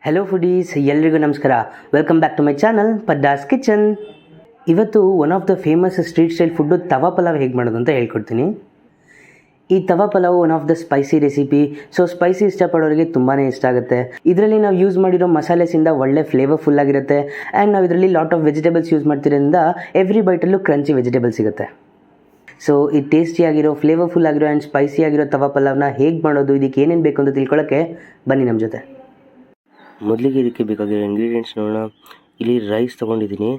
Hello foodies, ಎಲ್ರಿಗೂ ನಮಸ್ಕಾರ. Welcome back to my channel Padda's kitchen. ಇವತ್ತು one of the famous street style food tawa pulao ಹೇಗೆ ಮಾಡೋದು ಅಂತ ಹೇಳ್ಕೊಡ್ತೀನಿ. ಈ tawa pulao one of the spicy recipe. So spicy ಇಷ್ಟಪಡೋರಿಗೆ ತುಂಬಾ ಇಷ್ಟ ಆಗುತ್ತೆ. ಇದರಲ್ಲಿ ನಾವು ಯೂಸ್ ಮಾಡಿರೋ ಮಸಾಲೆಸಿಂದ ಒಳ್ಳೆ ಫ್ಲೇವರ್ಫುಲ್ ಆಗಿರುತ್ತೆ. ಆ್ಯಂಡ್ ನಾವು ಇದರಲ್ಲಿ ಲಾಟ್ ಆಫ್ ವೆಜಿಟೇಬಲ್ಸ್ ಯೂಸ್ ಮಾಡ್ತಿರೋದ್ರಿಂದ ಎವ್ರಿ ಬೈಟಲ್ಲೂ ಕ್ರಂಚಿ ವೆಜಿಟೇಬಲ್ ಸಿಗುತ್ತೆ. ಸೊ ಈ ಟೇಸ್ಟಿಯಾಗಿರೋ ಫ್ಲೇವರ್ಫುಲ್ ಆಗಿರೋ ಆ್ಯಂಡ್ ಸ್ಪೈಸಿ ಆಗಿರೋ ತವಾ ಪಲಾವ್ನ ಹೇಗೆ ಮಾಡೋದು, ಇದಕ್ಕೆ ಏನೇನು ಬೇಕು ಅಂತ ತಿಳ್ಕೊಳ್ಳೋಕ್ಕೆ ಬನ್ನಿ ನಮ್ಮ ಜೊತೆ. ಮೊದಲಿಗೆ ಇದಕ್ಕೆ ಬೇಕಾಗಿರೋ ಇಂಗ್ರೀಡಿಯೆಂಟ್ಸ್ ನೋಡೋಣ. ಇಲ್ಲಿ ರೈಸ್ ತೊಗೊಂಡಿದ್ದೀನಿ.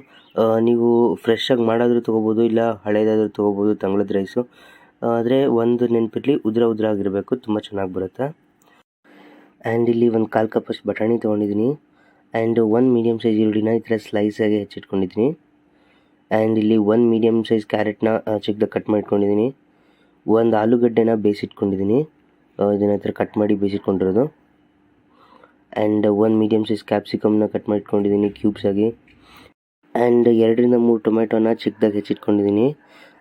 ನೀವು ಫ್ರೆಶ್ಶಾಗಿ ಮಾಡಾದರೂ ತೊಗೋಬೋದು, ಇಲ್ಲ ಹಳೇದಾದರೂ ತೊಗೋಬೋದು, ತಂಗಳದ ರೈಸು. ಆದರೆ ಒಂದು ನೆನಪಿರಲಿ, ಉದ್ರ ಆಗಿರಬೇಕು, ತುಂಬ ಚೆನ್ನಾಗಿ ಬರುತ್ತೆ. ಆ್ಯಂಡ್ ಇಲ್ಲಿ ಒಂದು 1/4 ಕಪ್ಪಷ್ಟು ಬಟಾಣಿ ತೊಗೊಂಡಿದ್ದೀನಿ. ಆ್ಯಂಡ್ 1 ಮೀಡಿಯಮ್ ಸೈಜ್ ಈರುಳ್ಳಿನ ಈ ಥರ ಸ್ಲೈಸಾಗಿ ಹೆಚ್ಚಿಟ್ಕೊಂಡಿದ್ದೀನಿ. ಆ್ಯಂಡ್ ಇಲ್ಲಿ 1 ಮೀಡಿಯಮ್ ಸೈಜ್ ಕ್ಯಾರೆಟ್ನ ಚಿಕ್ಕದಾಗಿ ಕಟ್ ಮಾಡ್ಕೊಂಡಿದ್ದೀನಿ. 1 ಆಲೂಗಡ್ಡೆನ ಬೇಯಿಸಿಟ್ಕೊಂಡಿದ್ದೀನಿ. ಇದನ್ನು ಈ ಥರ ಕಟ್ ಮಾಡಿ ಬೇಯಿಸಿಟ್ಕೊಂಡಿರೋದು. ಆ್ಯಂಡ್ 1 ಮೀಡಿಯಮ್ ಸೈಜ್ ಕ್ಯಾಪ್ಸಿಕಮ್ನ ಕಟ್ ಮಾಡ್ಕೊಂಡಿದ್ದೀನಿ ಕ್ಯೂಬ್ಸ್ ಆಗಿ. ಆ್ಯಂಡ್ 2 ರಿಂದ 3 ಟೊಮೆಟೊನ ಚಿಕ್ಕದಾಗಿ ಹೆಚ್ಚಿಟ್ಕೊಂಡಿದ್ದೀನಿ.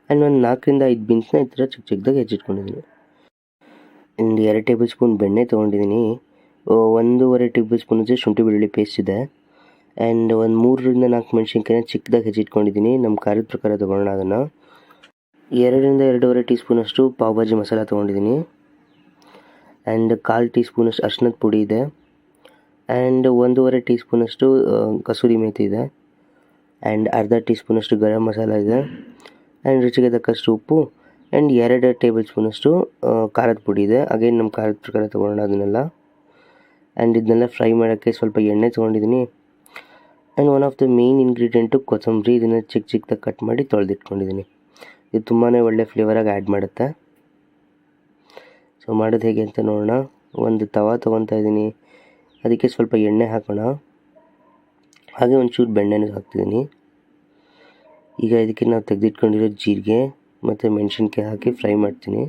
ಆ್ಯಂಡ್ ಒಂದು 4 ರಿಂದ 5 ಬೀನ್ಸ್ನ ಈ ಥರ ಚಿಕ್ಕದಾಗಿ ಹೆಚ್ಚಿಟ್ಕೊಂಡಿದ್ದೀನಿ. ಆ್ಯಂಡ್ 2 ಟೇಬಲ್ ಸ್ಪೂನ್ ಬೆಣ್ಣೆ ತೊಗೊಂಡಿದ್ದೀನಿ. 1.5 ಟೇಬಲ್ ಸ್ಪೂನ್ ಶುಂಠಿ ಬೆಳ್ಳುಳ್ಳಿ ಪೇಸ್ಟ್ ಇದೆ. ಆ್ಯಂಡ್ ಒಂದು 3 ರಿಂದ 4 ಮೆಣಸಿನ್ಕಾಯಿನ ಚಿಕ್ಕದಾಗಿ ಹೆಚ್ಚಿಟ್ಕೊಂಡಿದ್ದೀನಿ. ನಮ್ಮ ಖಾರದ ಪ್ರಕಾರ ತೊಗೊಳ್ಳೋಣ ಅದನ್ನು. 2 ರಿಂದ 2.5 ಟೀ ಸ್ಪೂನಷ್ಟು ಪಾವ್ ಭಾಜಿ ಮಸಾಲ ತೊಗೊಂಡಿದ್ದೀನಿ. ಆ್ಯಂಡ್ 1/4 ಟೀ ಸ್ಪೂನಷ್ಟು ಅರಿಶಿನದ ಪುಡಿ ಇದೆ. ಆ್ಯಂಡ್ 1.5 ಟೀ ಸ್ಪೂನಷ್ಟು ಕಸೂರಿ ಮೇಥಿ ಇದೆ. ಆ್ಯಂಡ್ ಅರ್ಧ ಟೀ ಸ್ಪೂನಷ್ಟು ಗರಂ ಮಸಾಲ ಇದೆ. ಆ್ಯಂಡ್ ರುಚಿಗೆ ತಕ್ಕಷ್ಟು ಉಪ್ಪು. ಆ್ಯಂಡ್ 2 ಟೇಬಲ್ ಸ್ಪೂನಷ್ಟು ಖಾರದ ಪುಡಿ ಇದೆ. ಅಗೇನ್ ನಮ್ಮ ಖಾರದ ಪ್ರಕಾರ ತೊಗೊಳ್ಳೋಣ ಅದನ್ನೆಲ್ಲ. ಆ್ಯಂಡ್ ಇದನ್ನೆಲ್ಲ ಫ್ರೈ ಮಾಡೋಕ್ಕೆ ಸ್ವಲ್ಪ ಎಣ್ಣೆ ತೊಗೊಂಡಿದ್ದೀನಿ. And one of the main ingredient ಕೊತ್ತಂಬರಿ. ಇದನ್ನು ಚಿಕ್ಕದಾಗಿ ಕಟ್ ಮಾಡಿ ತೊಳೆದಿಟ್ಕೊಂಡಿದ್ದೀನಿ. ಇದು ತುಂಬಾ ಒಳ್ಳೆ ಫ್ಲೇವರಾಗಿ ಆ್ಯಡ್ ಮಾಡುತ್ತೆ. ಸೊ ಮಾಡೋದು ಹೇಗೆ ಅಂತ ನೋಡೋಣ. ಒಂದು ತವಾ ತೊಗೊತಾ ಇದ್ದೀನಿ. ಅದಕ್ಕೆ ಸ್ವಲ್ಪ ಎಣ್ಣೆ ಹಾಕೋಣ. ಹಾಗೆ ಒಂಚೂರು ಬೆಣ್ಣೆನೂ ಹಾಕ್ತಿದ್ದೀನಿ. ಈಗ ಇದಕ್ಕೆ ನಾವು ತೆಗೆದಿಟ್ಕೊಂಡಿರೋ ಜೀರಿಗೆ ಮತ್ತು ಮೆಣಸಿನ್ಕಾಯಿ ಹಾಕಿ ಫ್ರೈ ಮಾಡ್ತೀನಿ.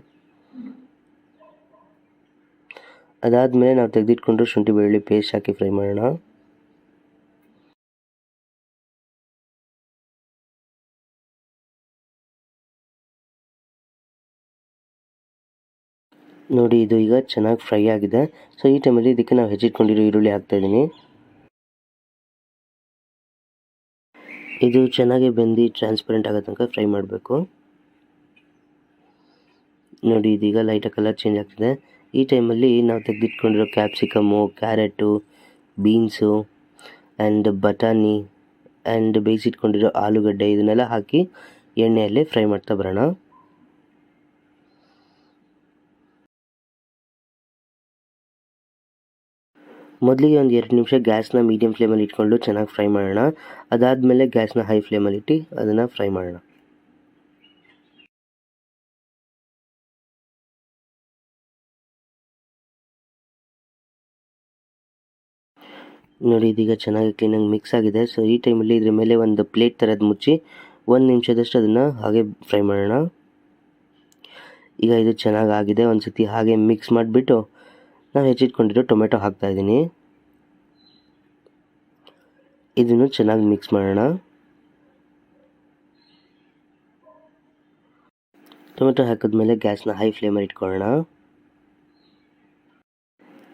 ಅದಾದಮೇಲೆ ನಾವು ತೆಗೆದಿಟ್ಕೊಂಡಿರೋ ಶುಂಠಿ ಬೆಳ್ಳುಳ್ಳಿ ಪೇಸ್ಟ್ ಹಾಕಿ ಫ್ರೈ ಮಾಡೋಣ. ನೋಡಿ, ಇದು ಈಗ ಚೆನ್ನಾಗಿ ಫ್ರೈ ಆಗಿದೆ. ಸೊ ಈ ಟೈಮಲ್ಲಿ ಇದಕ್ಕೆ ನಾವು ಹೆಚ್ಚಿಟ್ಕೊಂಡಿರೋ ಈರುಳ್ಳಿ ಹಾಕ್ತಾಯಿದ್ದೀನಿ. ಇದು ಚೆನ್ನಾಗಿ ಬೆಂದು ಟ್ರಾನ್ಸ್ಪರೆಂಟ್ ಆಗೋ ತನಕ ಫ್ರೈ ಮಾಡಬೇಕು. ನೋಡಿ, ಇದೀಗ ಲೈಟಾಗಿ ಕಲರ್ ಚೇಂಜ್ ಆಗ್ತಿದೆ. ಈ ಟೈಮಲ್ಲಿ ನಾವು ತೆಗೆದಿಟ್ಕೊಂಡಿರೋ ಕ್ಯಾಪ್ಸಿಕಮ್ಮು, ಕ್ಯಾರೆಟು, ಬೀನ್ಸು ಆ್ಯಂಡ್ ಬಟಾಣಿ ಆ್ಯಂಡ್ ಬೇಯಿಸಿಟ್ಕೊಂಡಿರೋ ಆಲೂಗಡ್ಡೆ ಇದನ್ನೆಲ್ಲ ಹಾಕಿ ಎಣ್ಣೆಯಲ್ಲಿ ಫ್ರೈ ಮಾಡ್ತಾ ಬರೋಣ. ಮೊದಲಿಗೆ ಒಂದು 2 ನಿಮಿಷ ಗ್ಯಾಸ್ನ ಮೀಡಿಯಮ್ ಫ್ಲೇಮಲ್ಲಿ ಇಟ್ಕೊಂಡು ಚೆನ್ನಾಗಿ ಫ್ರೈ ಮಾಡೋಣ. ಅದಾದಮೇಲೆ ಗ್ಯಾಸ್ನ ಹೈ ಫ್ಲೇಮಲ್ಲಿ ಇಟ್ಟು ಅದನ್ನು ಫ್ರೈ ಮಾಡೋಣ. ನೋಡಿ, ಇದೀಗ ಚೆನ್ನಾಗಿ ಕ್ಲೀನಾಗಿ ಮಿಕ್ಸ್ ಆಗಿದೆ. ಸೊ ಈ ಟೈಮಲ್ಲಿ ಇದ್ರ ಮೇಲೆ ಒಂದು ಪ್ಲೇಟ್ ಥರದ್ದು ಮುಚ್ಚಿ 1 ನಿಮಿಷದಷ್ಟು ಅದನ್ನು ಹಾಗೆ ಫ್ರೈ ಮಾಡೋಣ. ಈಗ ಇದು ಚೆನ್ನಾಗಾಗಿದೆ. ಒಂದು ಸತಿ ಹಾಗೆ ಮಿಕ್ಸ್ ಮಾಡಿಬಿಟ್ಟು ನಾವು ಹೆಚ್ಚಿಟ್ಕೊಂಡಿರೋ ಟೊಮೆಟೊ ಹಾಕ್ತಾಯಿದ್ದೀನಿ. ಇದನ್ನು ಚೆನ್ನಾಗಿ ಮಿಕ್ಸ್ ಮಾಡೋಣ. ಟೊಮೆಟೊ ಹಾಕಿದ್ಮೇಲೆ ಗ್ಯಾಸ್ನ ಹೈ ಫ್ಲೇಮಲ್ಲಿ ಇಟ್ಕೊಳ್ಳೋಣ.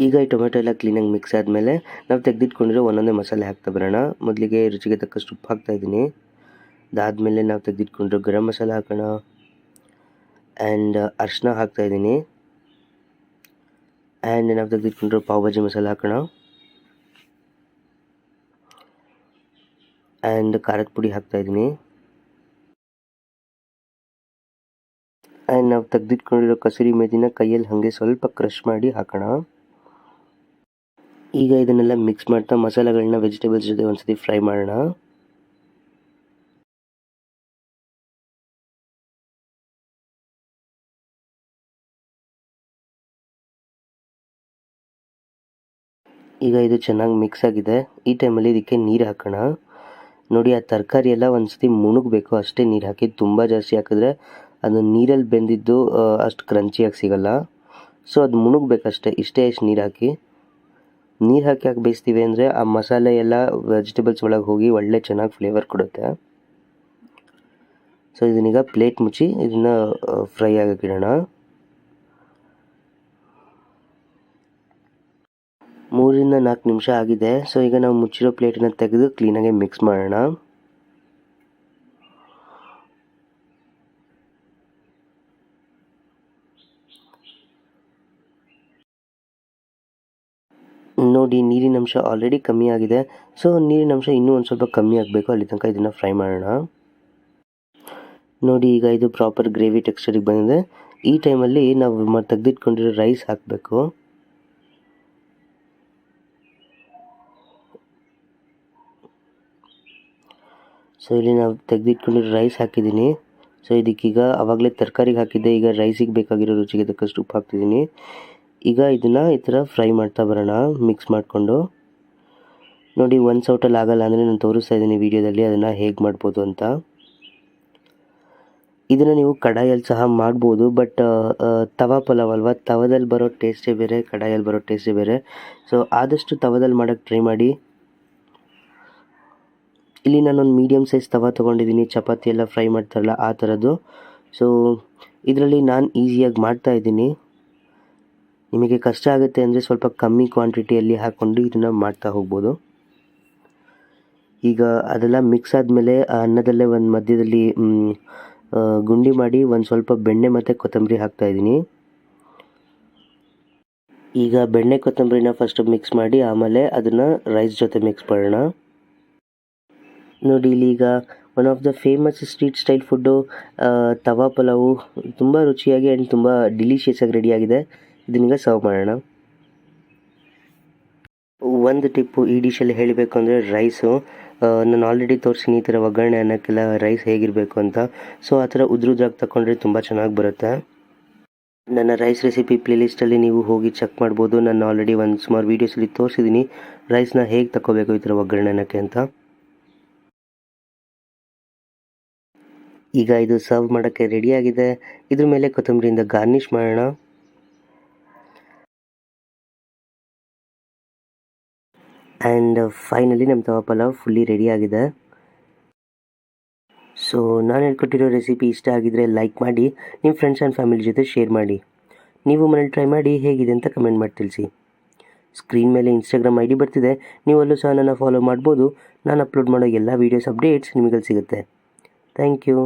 ಈಗ ಈ ಟೊಮೆಟೊ ಎಲ್ಲ ಕ್ಲೀನಾಗಿ ಮಿಕ್ಸ್ ಆದಮೇಲೆ ನಾವು ತೆಗೆದಿಟ್ಕೊಂಡಿರೋ ಒಂದೊಂದೇ ಮಸಾಲೆ ಹಾಕ್ತಾ ಬರೋಣ. ಮೊದಲಿಗೆ ರುಚಿಗೆ ತಕ್ಕಷ್ಟು ಉಪ್ಪು ಹಾಕ್ತಾಯಿದ್ದೀನಿ. ಅದಾದಮೇಲೆ ನಾವು ತೆಗೆದಿಟ್ಕೊಂಡಿರೋ ಗರಂ ಮಸಾಲ ಹಾಕೋಣ. ಆ್ಯಂಡ್ ಅರಿಶಿನ ಹಾಕ್ತಾಯಿದ್ದೀನಿ. ಆ್ಯಂಡ್ ನಾವು ತೆಗೆದಿಟ್ಕೊಂಡಿರೋ ಪಾವ್ ಭಾಜಿ ಮಸಾಲ ಹಾಕೋಣ. ಆ್ಯಂಡ್ ಖಾರದ ಪುಡಿ ಹಾಕ್ತಾಯಿದ್ದೀನಿ. ಆ್ಯಂಡ್ ನಾವು ತೆಗೆದಿಟ್ಕೊಂಡಿರೋ ಕಸೂರಿ ಮೇಥಿನ ಕೈಯಲ್ಲಿ ಹಾಗೆ ಸ್ವಲ್ಪ ಕ್ರಷ್ ಮಾಡಿ ಹಾಕೋಣ. ಈಗ ಇದನ್ನೆಲ್ಲ ಮಿಕ್ಸ್ ಮಾಡ್ತಾ ಮಸಾಲೆಗಳನ್ನ ವೆಜಿಟೇಬಲ್ಸ್ ಜೊತೆ ಒಂದ್ಸತಿ ಫ್ರೈ ಮಾಡೋಣ. ಈಗ ಇದು ಚೆನ್ನಾಗಿ ಮಿಕ್ಸ್ ಆಗಿದೆ. ಈ ಟೈಮಲ್ಲಿ ಇದಕ್ಕೆ ನೀರು ಹಾಕೋಣ. ನೋಡಿ, ಆ ತರಕಾರಿ ಎಲ್ಲ ಒಂದ್ಸತಿ ಮುಣಗಬೇಕು, ಅಷ್ಟೇ ನೀರು ಹಾಕಿ. ತುಂಬ ಜಾಸ್ತಿ ಹಾಕಿದ್ರೆ ಅದು ನೀರಲ್ಲಿ ಬೆಂದಿದ್ದು ಅಷ್ಟು ಕ್ರಂಚಿಯಾಗಿ ಸಿಗಲ್ಲ. ಸೊ ಅದು ಮುಣಗಬೇಕಷ್ಟೇ. ಇಷ್ಟೇ ನೀರು ಹಾಕಿ ಯಾಕೆ ಬೇಯಿಸ್ತೀವಿ ಅಂದರೆ ಆ ಮಸಾಲೆ ಎಲ್ಲ ವೆಜಿಟೇಬಲ್ಸ್ ಒಳಗೆ ಹೋಗಿ ಒಳ್ಳೆ ಚೆನ್ನಾಗಿ ಫ್ಲೇವರ್ ಕೊಡುತ್ತೆ. ಸೊ ಇದನ್ನೀಗ ಪ್ಲೇಟ್ ಮುಚ್ಚಿ ಇದನ್ನು ಫ್ರೈ ಆಗಕ್ಕಿಡೋಣ. 3 3-4 ನಿಮಿಷ ಆಗಿದೆ. ಸೊ ಈಗ ನಾವು ಮುಚ್ಚಿರೋ ಪ್ಲೇಟನ್ನು ತೆಗೆದು ಕ್ಲೀನಾಗಿ ಮಿಕ್ಸ್ ಮಾಡೋಣ. ನೋಡಿ, ನೀರಿನ ಅಂಶ ಆಲ್ರೆಡಿ ಕಮ್ಮಿ ಆಗಿದೆ. ಸೊ ನೀರಿನ ಅಂಶ ಇನ್ನೂ ಒಂದು ಸ್ವಲ್ಪ ಕಮ್ಮಿ ಆಗಬೇಕು, ಅಲ್ಲಿ ತನಕ ಇದನ್ನು ಫ್ರೈ ಮಾಡೋಣ. ನೋಡಿ, ಈಗ ಇದು ಪ್ರಾಪರ್ ಗ್ರೇವಿ ಟೆಕ್ಸ್ಚರಿಗೆ ಬಂದಿದೆ. ಈ ಟೈಮಲ್ಲಿ ನಾವು ತೆಗೆದಿಟ್ಕೊಂಡಿರೋ ರೈಸ್ ಹಾಕಬೇಕು. ಸೊ ಇಲ್ಲಿ ನಾವು ತೆಗೆದಿಟ್ಕೊಂಡಿರೋ ರೈಸ್ ಹಾಕಿದ್ದೀನಿ. ಸೊ ಇದಕ್ಕೀಗ ಆವಾಗಲೇ ತರಕಾರಿಗೆ ಹಾಕಿದ್ದೆ, ಈಗ ರೈಸಿಗೆ ಬೇಕಾಗಿರೋ ರುಚಿಗೆ ತಕ್ಕಷ್ಟು ಉಪ್ಪು ಹಾಕ್ತಿದ್ದೀನಿ. ಈಗ ಇದನ್ನು ಈ ಥರ ಫ್ರೈ ಮಾಡ್ತಾ ಬರೋಣ, ಮಿಕ್ಸ್ ಮಾಡಿಕೊಂಡು. ನೋಡಿ, ಒಂದು ಸೌಟಲ್ಲಿ ಆಗಲ್ಲ ಅಂದರೆ ನಾನು ತೋರಿಸ್ತಾ ಇದ್ದೀನಿ ವಿಡಿಯೋದಲ್ಲಿ ಅದನ್ನು ಹೇಗೆ ಮಾಡ್ಬೋದು ಅಂತ. ಇದನ್ನು ನೀವು ಕಡಾಯಲ್ಲಿ ಸಹ ಮಾಡ್ಬೋದು, ಬಟ್ ತವಾ ಪಲಾವ್ ಅಲ್ವಾ, ತವಾದಲ್ಲಿ ಬರೋ ಟೇಸ್ಟೇ ಬೇರೆ, ಕಡಾಯಲ್ಲಿ ಬರೋ ಟೇಸ್ಟೇ ಬೇರೆ. ಸೊ ಆದಷ್ಟು ತವಾದಲ್ಲಿ ಮಾಡೋಕ್ಕೆ ಟ್ರೈ ಮಾಡಿ. ಇಲ್ಲಿ ನಾನೊಂದು ಮೀಡಿಯಮ್ ಸೈಜ್ ತವಾ ತೊಗೊಂಡಿದ್ದೀನಿ, ಚಪಾತಿ ಎಲ್ಲ ಫ್ರೈ ಮಾಡ್ತಾರಲ್ಲ ಆ ಥರದ್ದು. ಸೊ ಇದರಲ್ಲಿ ನಾನು ಈಸಿಯಾಗಿ ಮಾಡ್ತಾಯಿದ್ದೀನಿ. ನಿಮಗೆ ಕಷ್ಟ ಆಗುತ್ತೆ ಅಂದರೆ ಸ್ವಲ್ಪ ಕಮ್ಮಿ ಕ್ವಾಂಟಿಟಿಯಲ್ಲಿ ಹಾಕ್ಕೊಂಡು ಇದನ್ನು ಮಾಡ್ತಾ ಹೋಗ್ಬೋದು. ಈಗ ಅದೆಲ್ಲ ಮಿಕ್ಸ್ ಆದಮೇಲೆ ಅನ್ನದಲ್ಲೇ ಒಂದು ಮಧ್ಯದಲ್ಲಿ ಗುಂಡಿ ಮಾಡಿ ಒಂದು ಸ್ವಲ್ಪ ಬೆಣ್ಣೆ ಮತ್ತು ಕೊತ್ತಂಬರಿ ಹಾಕ್ತಾಯಿದ್ದೀನಿ. ಈಗ ಬೆಣ್ಣೆ ಕೊತ್ತಂಬರಿನ ಫಸ್ಟ್ ಮಿಕ್ಸ್ ಮಾಡಿ ಆಮೇಲೆ ಅದನ್ನು ರೈಸ್ ಜೊತೆ ಮಿಕ್ಸ್ ಮಾಡೋಣ. ನೋಡಿ, ಇಲ್ಲಿ ಈಗ one of the famous street style food tawa pulao ತುಂಬ ರುಚಿಯಾಗಿ ಆ್ಯಂಡ್ ತುಂಬ ಡಿಲಿಷಿಯಸ್ ಆಗಿ ರೆಡಿಯಾಗಿದೆ. ಇದನ್ನೀಗ ಸರ್ವ್ ಮಾಡೋಣ. ಒಂದು ಟಿಪ್ಪು ಈ ಡಿಶಲ್ಲಿ ಹೇಳಬೇಕು ಅಂದರೆ ರೈಸು, ನಾನು ಆಲ್ರೆಡಿ ತೋರಿಸಿನಿ ಈ ಥರ ಒಗ್ಗರಣೆ ಅನ್ನೋಕ್ಕೆಲ್ಲ ರೈಸ್ ಹೇಗಿರಬೇಕು ಅಂತ. ಸೊ ಆ ಥರ ಉದ್ರುದ್ರಾಗಿ ತಗೊಂಡ್ರೆ ತುಂಬ ಚೆನ್ನಾಗಿ ಬರುತ್ತೆ. ನನ್ನ ರೈಸ್ ರೆಸಿಪಿ ಪ್ಲೇಲಿಸ್ಟಲ್ಲಿ ನೀವು ಹೋಗಿ ಚೆಕ್ ಮಾಡ್ಬೋದು. ನಾನು ಆಲ್ರೆಡಿ ಒಂದು ಸುಮಾರು ವೀಡಿಯೋಸಲ್ಲಿ ತೋರಿಸಿದ್ದೀನಿ ರೈಸ್ನ ಹೇಗೆ ತಗೋಬೇಕು ಈ ಥರ ಒಗ್ಗರಣೆ ಅನ್ನೋಕ್ಕೆ ಅಂತ. ಈಗ ಇದು ಸರ್ವ್ ಮಾಡೋಕ್ಕೆ ರೆಡಿಯಾಗಿದೆ. ಇದ್ರ ಮೇಲೆ ಕೊತ್ತಂಬರಿಯಿಂದ ಗಾರ್ನಿಷ್ ಮಾಡೋಣ. ಆ್ಯಂಡ್ ಫೈನಲಿ ನಮ್ಮ ತವಾ ಪಲಾವ್ ಫುಲ್ಲಿ ರೆಡಿಯಾಗಿದೆ. ಸೊ ನಾನು ಹೇಳ್ಕೊಟ್ಟಿರೋ ರೆಸಿಪಿ ಇಷ್ಟ ಆಗಿದರೆ ಲೈಕ್ ಮಾಡಿ, ನಿಮ್ಮ ಫ್ರೆಂಡ್ಸ್ ಆ್ಯಂಡ್ ಫ್ಯಾಮಿಲಿ ಜೊತೆ ಶೇರ್ ಮಾಡಿ. ನೀವು ಮನೇಲಿ ಟ್ರೈ ಮಾಡಿ ಹೇಗಿದೆ ಅಂತ ಕಮೆಂಟ್ ಮಾಡಿ ತಿಳಿಸಿ. ಸ್ಕ್ರೀನ್ ಮೇಲೆ ಇನ್ಸ್ಟಾಗ್ರಾಮ್ ID ಬರ್ತಿದೆ, ನೀವಲ್ಲೂ ಸಹ ನನ್ನ ಫಾಲೋ ಮಾಡ್ಬೋದು. ನಾನು ಅಪ್ಲೋಡ್ ಮಾಡೋ ಎಲ್ಲ ವೀಡಿಯೋಸ್ ಅಪ್ಡೇಟ್ಸ್ ನಿಮಗಲ್ಲಿ ಸಿಗುತ್ತೆ. Thank you.